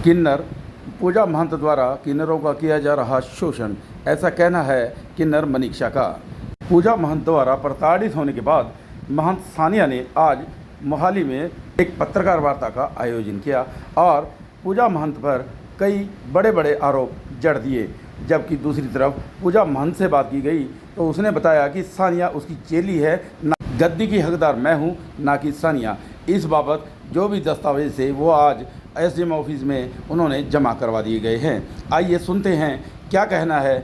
किन्नर पूजा महंत द्वारा किन्नरों का किया जा रहा शोषण, ऐसा कहना है किन्नर मनीषा का। पूजा महंत द्वारा प्रताड़ित होने के बाद महंत सानिया ने आज मोहाली में एक पत्रकार वार्ता का आयोजन किया और पूजा महंत पर कई बड़े बड़े आरोप जड़ दिए। जबकि दूसरी तरफ पूजा महंत से बात की गई तो उसने बताया कि सानिया उसकी चेली है, ना गद्दी की हकदार मैं हूं, ना कि सानिया। इस बाबत जो भी दस्तावेज थे वो आज एसडीएम ऑफिस में उन्होंने जमा करवा दिए गए हैं। आइए सुनते हैं क्या कहना है।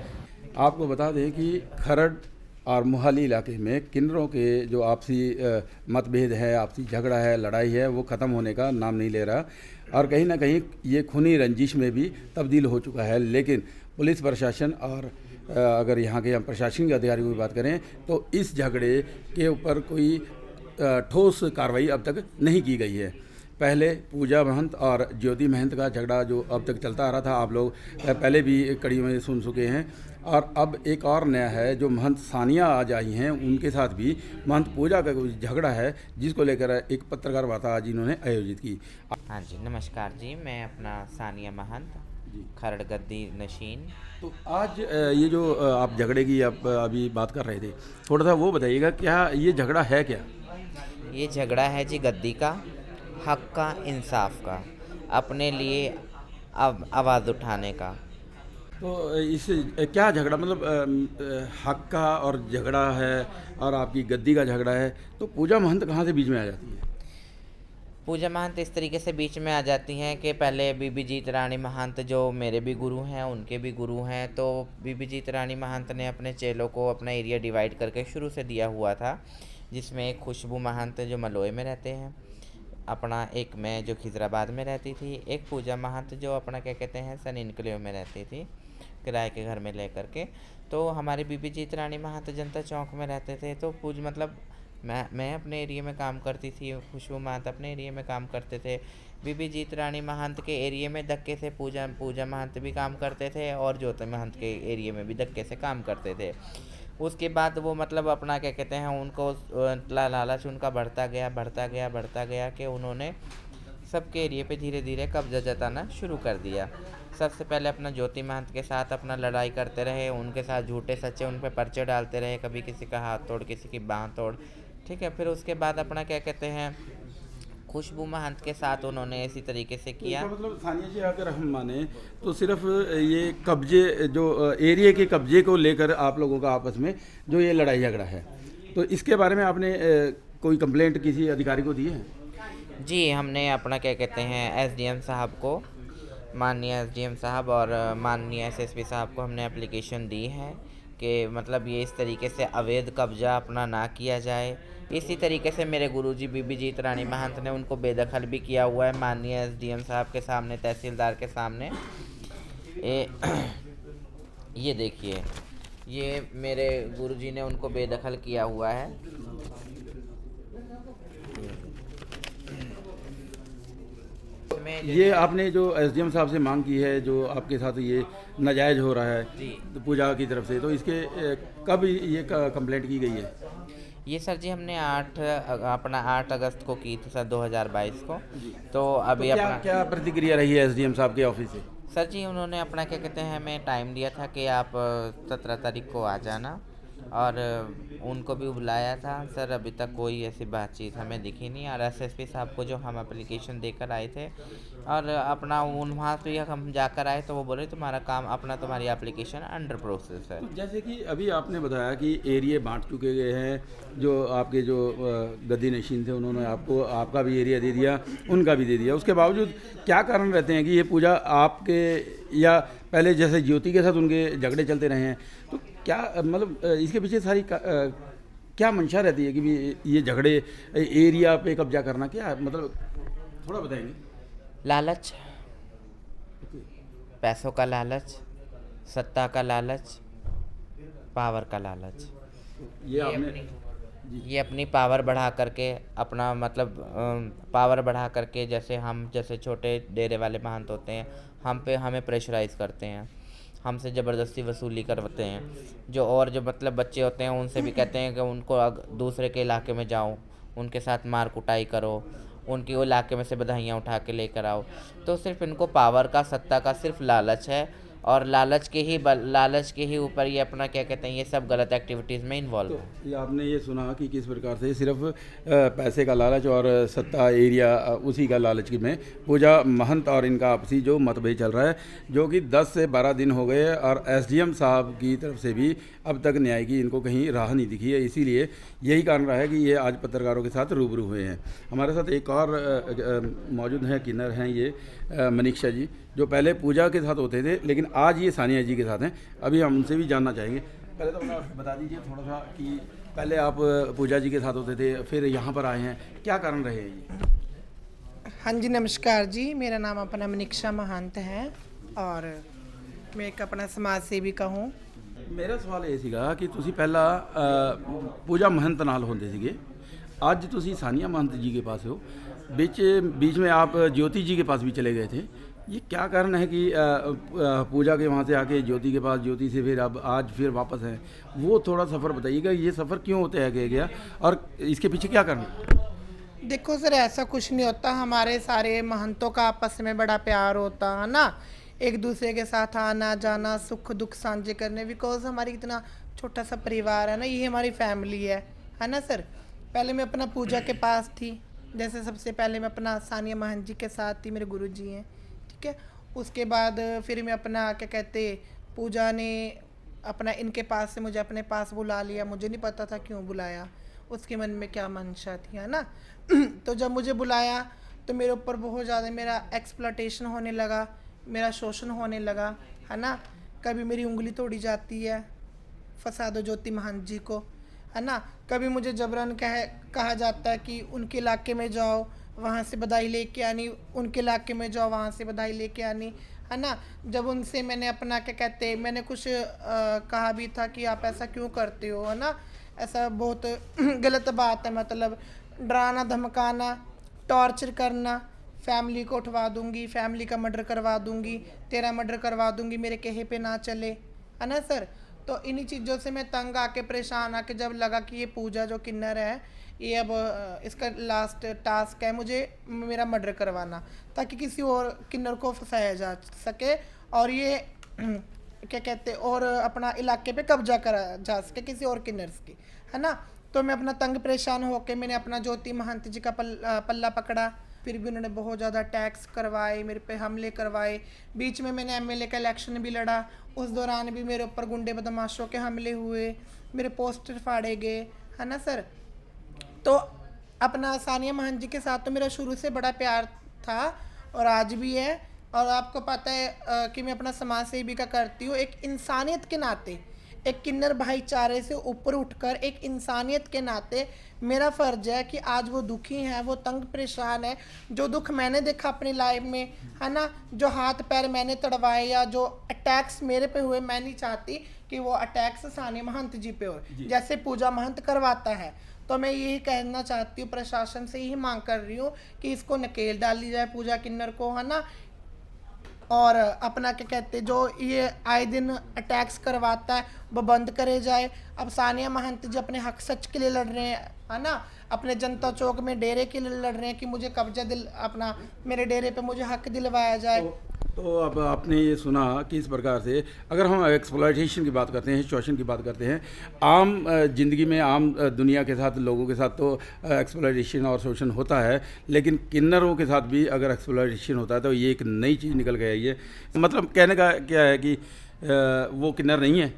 आपको बता दें कि खरड़ और मोहाली इलाके में किन्नरों के जो आपसी मतभेद है, आपसी झगड़ा है, लड़ाई है, वो ख़त्म होने का नाम नहीं ले रहा और कहीं ना कहीं ये खूनी रंजिश में भी तब्दील हो चुका है। लेकिन पुलिस प्रशासन और अगर यहाँ के हम प्रशासनिक अधिकारियों की बात करें तो इस झगड़े के ऊपर कोई ठोस कार्रवाई अब तक नहीं की गई है। पहले पूजा महंत और ज्योति महंत का झगड़ा जो अब तक चलता आ रहा था, आप लोग पहले भी कड़ी में सुन चुके हैं। और अब एक और नया है जो महंत सानिया आज आई हैं, उनके साथ भी महंत पूजा का कोई झगड़ा है, जिसको लेकर एक पत्रकार वार्ता आज इन्होंने आयोजित की। हाँ जी, नमस्कार जी, मैं अपना सानिया महंत, खरड़ गद्दी नशीन। तो आज ये जो आप झगड़े की आप अभी बात कर रहे थे, थोड़ा सा वो बताइएगा, क्या ये झगड़ा है क्या? ये झगड़ा है जी गद्दी का, हक का, इंसाफ का, अपने लिए आवाज़ उठाने का। तो इस क्या झगड़ा मतलब हक का और झगड़ा है और आपकी गद्दी का झगड़ा है, तो पूजा महंत कहाँ से बीच में आ जाती है? पूजा महंत इस तरीके से बीच में आ जाती हैं कि पहले बीबी जीत रानी महंत जो मेरे भी गुरु हैं, उनके भी गुरु हैं, तो बीबी जीत रानी महंत ने अपने चेलों को अपना एरिया डिवाइड करके शुरू से दिया हुआ था, जिसमें एक खुशबू महंत जो मलोए में रहते हैं अपना, एक मैं जो खिजराबाद में रहती थी, एक पूजा महंत जो अपना क्या कहते हैं सन इनकलेव में रहती थी किराए के घर में लेकर के। तो हमारी बीबी जीत रानी महंत जनता चौक में रहते थे। तो मतलब मैं अपने एरिया में काम करती थी, खुशबू महंत अपने एरिया में काम करते थे। बीबी जीत रानी महंत के एरिया में धक्के से पूजा महंत भी काम करते थे और ज्योति महंत के एरिया में भी धक्के से काम करते थे। उसके बाद वो मतलब अपना क्या कहते हैं उनको लालच उनका बढ़ता गया कि उन्होंने सबके एरिया पे धीरे धीरे कब्जा जताना शुरू कर दिया। सबसे पहले अपना ज्योति महंत के साथ अपना लड़ाई करते रहे, उनके साथ झूठे सच्चे उन पे पर्चे डालते रहे, कभी किसी का हाथ तोड़, किसी की बाँह तोड़, ठीक है। फिर उसके बाद अपना क्या कहते हैं खुशबू महंत के साथ उन्होंने इसी तरीके से किया। तो मतलब सानिया जी, अगर हम माने तो सिर्फ ये कब्जे जो एरिया के कब्जे को लेकर आप लोगों का आपस में जो ये लड़ाई झगड़ा है, तो इसके बारे में आपने कोई कंप्लेंट किसी अधिकारी को दी है? जी, हमने अपना क्या कहते हैं एसडीएम साहब को, माननीय एसडीएम साहब और माननीय एसएसपी साहब को हमने एप्लीकेशन दी है कि मतलब ये इस तरीके से अवैध कब्जा अपना ना किया जाए। इसी तरीके से मेरे गुरुजी बीबी जीत रानी महंत ने उनको बेदखल भी किया हुआ है माननीय एसडीएम साहब के सामने, तहसीलदार के सामने। ये देखिए, ये मेरे गुरुजी ने उनको बेदखल किया हुआ है। ये आपने जो एसडीएम साहब से मांग की है, जो आपके साथ ये नाजायज़ हो रहा है तो पूजा की तरफ से, तो इसके कब ये कंप्लेंट की गई है? ये सर जी हमने 8 अगस्त को की थी सर 2022 को। तो अभी तो अपना क्या प्रतिक्रिया रही है एसडीएम साहब के ऑफिस से? सर जी उन्होंने अपना क्या कहते हैं हमें टाइम दिया था कि आप 17 तारीख को आ जाना और उनको भी बुलाया था सर। अभी तक कोई ऐसी बातचीत हमें दिखी नहीं। और एसएसपी साहब को जो हम एप्लीकेशन देकर आए थे और अपना वहाँ पे हम जाकर आए तो वो बोले तुम्हारा काम अपना, तुम्हारी एप्लीकेशन अंडर प्रोसेस है। तो जैसे कि अभी आपने बताया कि एरिया बांट चुके गए हैं, जो आपके जो गद्दी नशीन थे उन्होंने आपको आपका भी एरिया दे दिया, उनका भी दे दिया, उसके बावजूद क्या कारण रहते हैं कि ये पूजा आपके या पहले जैसे ज्योति के साथ उनके झगड़े चलते रहे हैं, तो क्या मतलब इसके पीछे सारी क्या मंशा रहती है कि ये झगड़े एरिया पे कब्जा करना, क्या मतलब थोड़ा बताएंगे? लालच, पैसों का लालच, सत्ता का लालच, पावर का लालच। ये अपनी पावर बढ़ा करके अपना मतलब पावर बढ़ा करके, जैसे हम जैसे छोटे डेरे वाले महंत होते हैं, हमें प्रेशराइज़ करते हैं, हमसे ज़बरदस्ती वसूली करवाते हैं। जो और जो मतलब बच्चे होते हैं उनसे भी कहते हैं कि उनको दूसरे के इलाके में जाओ, उनके साथ मार कुटाई करो, उनके वो इलाके में से बधाइयाँ उठा के लेकर आओ। तो सिर्फ इनको पावर का, सत्ता का सिर्फ लालच है, और लालच के ही ऊपर ये अपना क्या कहते हैं, ये सब गलत एक्टिविटीज़ में इन्वॉल्व है। तो ये आपने ये सुना कि किस प्रकार से सिर्फ पैसे का लालच और सत्ता एरिया उसी का लालच की में पूजा महंत और इनका आपसी जो मतभेद चल रहा है, जो कि 10 से 12 दिन हो गए और एसडीएम साहब की तरफ से भी अब तक न्याय की इनको कहीं राह नहीं दिखी है। इसीलिए यही कारण रहा है कि ये आज पत्रकारों के साथ रूबरू हुए हैं। हमारे साथ एक और मौजूद हैं, किन्नर हैं ये मनीषा जी, जो पहले पूजा के साथ होते थे लेकिन आज ये सानिया जी के साथ हैं। अभी हम उनसे भी जानना चाहेंगे। पहले तो अपना बता दीजिए थोड़ा सा कि पहले आप पूजा जी के साथ होते थे, फिर यहाँ पर आए हैं, क्या कारण रहे ये? हाँ जी, नमस्कार जी। मेरा नाम अपना मनीषा महंत है और मैं एक अपना समाज सेविका हूँ। मेरा सवाल ਇਹ ਸੀਗਾ ਕਿ ਤੁਸੀਂ ਪਹਿਲਾਂ पूजा महंत नाल होंदे ਸੀਗੇ, आज ਤੁਸੀਂ सानिया महंत जी के पास हो, बीच में आप ज्योति जी के पास भी चले गए थे। ये क्या कारण है कि पूजा के वहाँ से आके ज्योति के पास, ज्योति से फिर अब आज फिर वापस हैं? वो थोड़ा सफ़र बताइएगा, ये सफ़र क्यों होते है गया और इसके पीछे क्या कारण है? देखो सर, ऐसा कुछ नहीं होता। हमारे सारे महंतों का आपस में बड़ा प्यार होता है ना, एक दूसरे के साथ आना जाना, सुख दुख साझे करने। बिकॉज हमारी इतना छोटा सा परिवार है ना, ये हमारी फैमिली है ना सर। पहले मैं अपना पूजा के पास थी, जैसे सबसे पहले मैं अपना सानिया महंत जी के साथ थी, मेरे गुरु जी हैं, ठीक है। उसके बाद फिर मैं अपना क्या कहते, पूजा ने अपना इनके पास से मुझे अपने पास बुला लिया। मुझे नहीं पता था क्यों बुलाया, उसके मन में क्या मंशा थी, है ना। तो जब मुझे बुलाया तो मेरे ऊपर बहुत ज़्यादा मेरा एक्सप्लॉटेशन होने लगा, मेरा शोषण होने लगा, है ना। कभी मेरी उंगली तोड़ी जाती है, फंसा दो ज्योति महंत जी को, है ना। कभी मुझे जबरन कहा जाता है कि उनके इलाके में जाओ, वहाँ से बधाई लेके आनी, उनके इलाके में जाओ, वहाँ से बधाई लेके आनी, है ना। जब उनसे मैंने अपना क्या कहते, मैंने कुछ कहा भी था कि आप ऐसा क्यों करते हो, है ना। ऐसा बहुत गलत बात है, मतलब डराना धमकाना, टॉर्चर करना, फैमिली को उठवा दूंगी, फैमिली का मर्डर करवा दूंगी, तेरा मर्डर करवा दूंगी, मेरे कहे पे ना चले, है ना सर। तो इन्हीं चीज़ों से मैं तंग आके, परेशान आके, जब लगा कि ये पूजा जो किन्नर है, ये अब इसका लास्ट टास्क है मुझे मेरा मर्डर करवाना, ताकि किसी और किन्नर को फंसाया जा सके और ये क्या कहते, और अपना इलाके पे कब्जा करा जा सके किसी और किन्नर्स की, है ना। तो मैं अपना तंग परेशान होकर मैंने अपना ज्योति महंत जी का पल्ला पकड़ा। फिर भी उन्होंने बहुत ज़्यादा टैक्स करवाए, मेरे पे हमले करवाए। बीच में मैंने एमएलए का इलेक्शन भी लड़ा, उस दौरान भी मेरे ऊपर गुंडे बदमाशों के हमले हुए, मेरे पोस्टर फाड़े गए, है ना सर। तो अपना सानिया महंत जी के साथ तो मेरा शुरू से बड़ा प्यार था और आज भी है। और आपको पता है कि मैं अपना समाज सेविका करती हूँ। एक इंसानियत के नाते, एक किन्नर भाईचारे से ऊपर उठकर एक इंसानियत के नाते मेरा फ़र्ज है कि आज वो दुखी हैं, वो तंग परेशान है। जो दुख मैंने देखा अपनी लाइफ में, है ना, जो हाथ पैर मैंने तड़वाए या जो अटैक्स मेरे पे हुए, मैं नहीं चाहती कि वो अटैक्स सानिया महंत जी पे हो, जैसे पूजा महंत करवाता है। तो मैं यही कहना चाहती हूँ, प्रशासन से यही मांग कर रही हूँ कि इसको नकेल डाली जाए पूजा किन्नर को, है ना। और अपना क्या कहते, जो ये आए दिन अटैक्स करवाता है वो बंद करे जाए। अब सानिया महंत जी अपने हक सच के लिए लड़ रहे हैं, है ना, अपने जनता चौक में डेरे के लिए लड़ रहे हैं कि मुझे कब्जा अपना मेरे डेरे पे मुझे हक दिलवाया जाए। तो अब आपने ये सुना कि इस प्रकार से अगर हम एक्सप्लॉयटेशन की बात करते हैं, शोषण की बात करते हैं, आम ज़िंदगी में, आम दुनिया के साथ, लोगों के साथ तो एक्सप्लॉयटेशन और शोषण होता है, लेकिन किन्नरों के साथ भी अगर एक्सप्लॉयटेशन होता है तो ये एक नई चीज़ निकल के आई है। मतलब कहने का क्या है कि वो किन्नर नहीं है।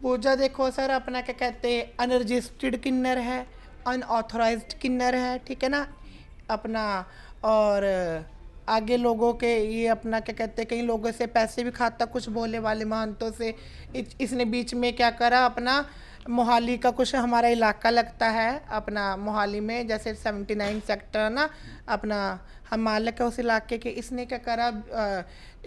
पूजा देखो सर, अपना क्या कहते, अनरजिस्टर्ड किन्नर है, अनऑथोराइज्ड किन्नर है, ठीक है ना अपना। और आगे लोगों के ये अपना क्या कहते, कई लोगों से पैसे भी खाता, कुछ बोले वाले महंतों से। इसने बीच में क्या करा, अपना मोहाली का कुछ हमारा इलाका लगता है अपना मोहाली में, जैसे 79 सेक्टर ना अपना, हम मालिक है उस इलाके के। इसने क्या करा,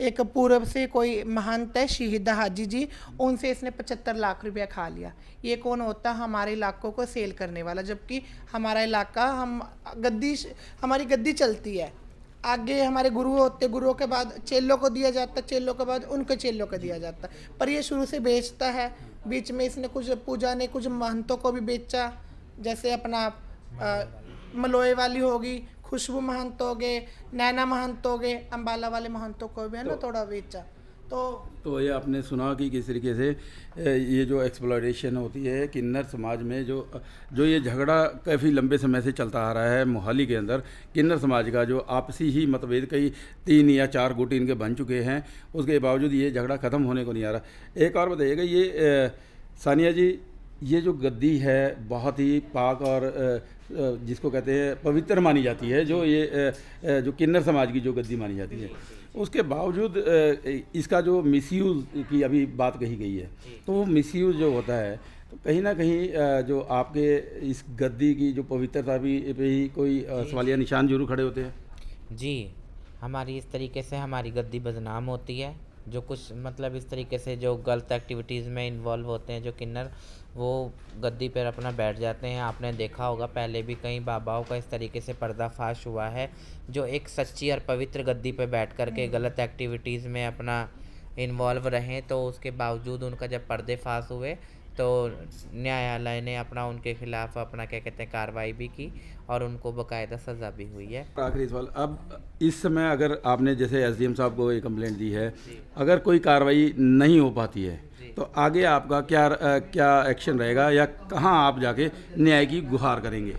एक पूर्व से कोई महंत है शहीदा हाजी जी, उनसे इसने 75 लाख रुपया खा लिया। ये कौन होता, हमारे इलाकों को सेल करने वाला, जबकि हमारा इलाका हमारी गद्दी चलती है। आगे हमारे गुरु होते, गुरुओं के बाद चेलों को दिया जाता, चेलों के बाद उनके चेलों को दिया जाता, पर ये शुरू से बेचता है। बीच में इसने कुछ पूजा ने कुछ महंतों को भी बेचा, जैसे अपना मलोए वाली होगी, खुशबू महंत हो गए, नैना महंत हो गए, अम्बाला वाले महंतों को भी है ना थोड़ा बेचा। तो ये आपने सुना कि किस तरीके से ये जो एक्सप्लॉयटेशन होती है किन्नर समाज में, जो ये झगड़ा काफ़ी लंबे समय से चलता आ रहा है मोहाली के अंदर, किन्नर समाज का जो आपसी ही मतभेद कई 3 या 4 गुट इनके बन चुके हैं, उसके बावजूद ये झगड़ा ख़त्म होने को नहीं आ रहा। एक और बताइएगा, ये सानिया जी, ये जो गद्दी है बहुत ही पाक और जिसको कहते हैं पवित्र मानी जाती है, जो ये जो किन्नर समाज की जो गद्दी मानी जाती है, उसके बावजूद इसका जो मिसयूज़ की अभी बात कही गई है, तो वो मिसयूज़ जो होता है, तो कहीं ना कहीं जो आपके इस गद्दी की जो पवित्रता भी पे ही कोई सवालिया निशान जरूर खड़े होते हैं। जी, हमारी इस तरीके से हमारी गद्दी बदनाम होती है। जो कुछ मतलब इस तरीके से जो गलत एक्टिविटीज़ में इन्वॉल्व होते हैं जो किन्नर, वो गद्दी पर अपना बैठ जाते हैं। आपने देखा होगा पहले भी कई बाबाओं का इस तरीके से पर्दाफाश हुआ है, जो एक सच्ची और पवित्र गद्दी पर बैठ कर के गलत एक्टिविटीज़ में अपना इन्वॉल्व रहें, तो उसके बावजूद उनका जब पर्दाफाश हुए तो न्यायालय ने अपना उनके खिलाफ अपना क्या कहते हैं कार्रवाई भी की और उनको बाकायदा सज़ा भी हुई है। आखिरी सवाल, अब इस समय अगर आपने जैसे एसडीएम साहब को ये कंप्लेंट दी है, अगर कोई कार्रवाई नहीं हो पाती है, तो आगे आपका क्या एक्शन रहेगा, या कहाँ आप जाके न्याय की गुहार करेंगे?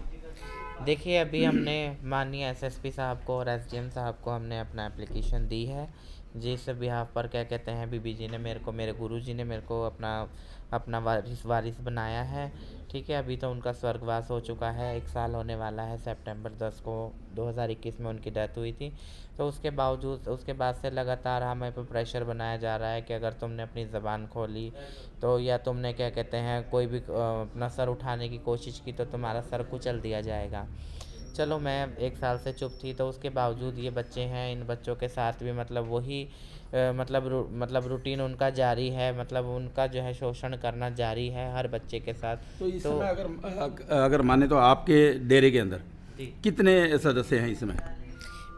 देखिए, अभी हमने माननीय एसएसपी साहब को और एसडीएम साहब को हमने अपना एप्लीकेशन दी है, जिस बिहाफ पर क्या कहते हैं बीबी जी ने मेरे गुरु जी ने मेरे को अपना वारिस बनाया है। ठीक है, अभी तो उनका स्वर्गवास हो चुका है, 1 साल होने वाला है। सितंबर 10 को 2021 में उनकी डेथ हुई थी। तो उसके बाद से लगातार हमें पे प्रेशर बनाया जा रहा है कि अगर तुमने अपनी ज़बान खोली तो, या तुमने क्या कहते हैं कोई भी अपना सर उठाने की कोशिश की, तो तुम्हारा सर कुचल दिया जाएगा। चलो, मैं 1 साल से चुप थी, तो उसके बावजूद ये बच्चे हैं, इन बच्चों के साथ भी मतलब वही मतलब रूटीन उनका जारी है, मतलब उनका जो है शोषण करना जारी है हर बच्चे के साथ। तो इस समय अगर माने तो आपके डेरे के अंदर कितने सदस्य हैं इस समय?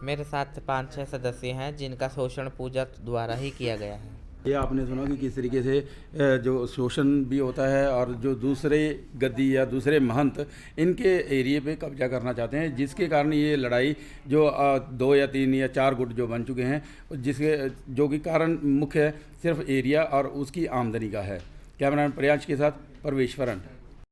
मेरे साथ 5-6 सदस्य हैं जिनका शोषण पूजा द्वारा ही किया गया है। ये आपने सुना कि किस तरीके से जो शोषण भी होता है, और जो दूसरे गद्दी या दूसरे महंत इनके एरिए पे कब्जा करना चाहते हैं, जिसके कारण ये लड़ाई जो 2 या 3 या 4 गुट जो बन चुके हैं, जो कि कारण मुख्य सिर्फ एरिया और उसकी आमदनी का है। कैमरामैन प्रियांश के साथ परवेश फरंट।